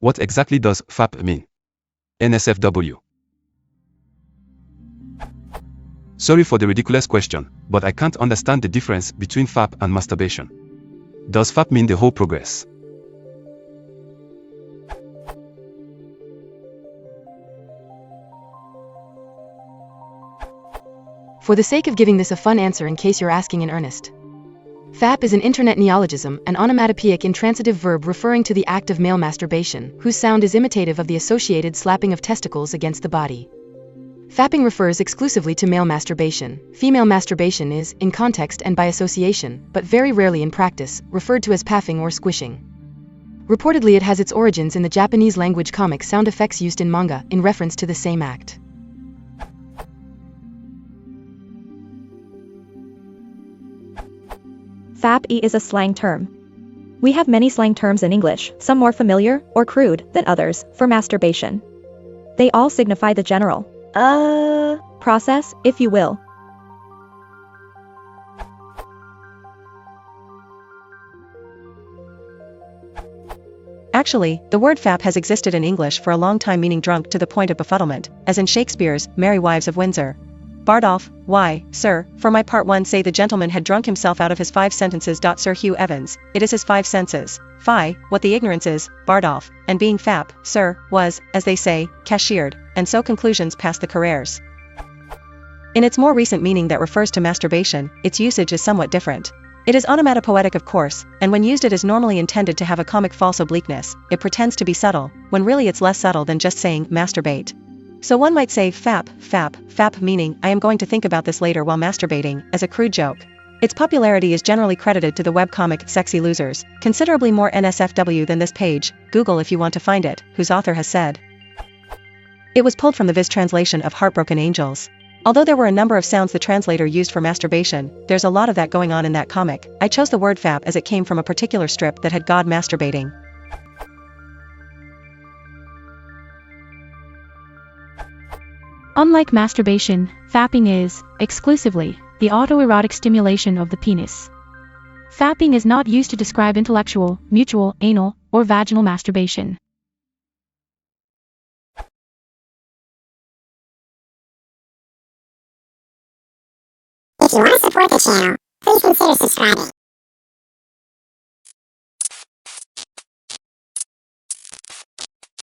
What exactly does FAP mean? Nsfw. Sorry for the ridiculous question, but I can't understand the difference between FAP and masturbation. Does FAP mean the whole progress? For the sake of giving this a fun answer in case you're asking in earnest. FAP is an internet neologism, an onomatopoeic intransitive verb referring to the act of male masturbation, whose sound is imitative of the associated slapping of testicles against the body. Fapping refers exclusively to male masturbation. Female masturbation is, in context and by association, but very rarely in practice, referred to as paffing or squishing. Reportedly it has its origins in the Japanese language comic sound effects used in manga, in reference to the same act. FAP is a slang term. We have many slang terms in English, some more familiar or crude than others, for masturbation. They all signify the general process, if you will. Actually, the word fap has existed in English for a long time, meaning drunk to the point of befuddlement, as in Shakespeare's Merry Wives of Windsor. Bardolph, why, sir, for my part 1 say the gentleman had drunk himself out of his 5 sentences. Sir Hugh Evans, it is his 5 senses. Fie, what the ignorance is, Bardolph, and being fap, sir, was, as they say, cashiered, and so conclusions past the careers. In its more recent meaning that refers to masturbation, its usage is somewhat different. It is onomatopoetic of course, and when used it is normally intended to have a comic false obliqueness. It pretends to be subtle, when really it's less subtle than just saying masturbate. So one might say fap meaning I am going to think about this later while masturbating, as a crude joke. Its popularity is generally credited to the webcomic Sexy Losers, considerably more Nsfw than this page, Google if you want to find it, whose author has said. It was pulled from the Viz translation of Heartbroken Angels. Although there were a number of sounds the translator used for masturbation, there's a lot of that going on in that comic. I chose the word fap as it came from a particular strip that had God masturbating. Unlike masturbation, fapping is, exclusively, the autoerotic stimulation of the penis. Fapping is not used to describe intellectual, mutual, anal, or vaginal masturbation. If you want to support the channel, please consider subscribing.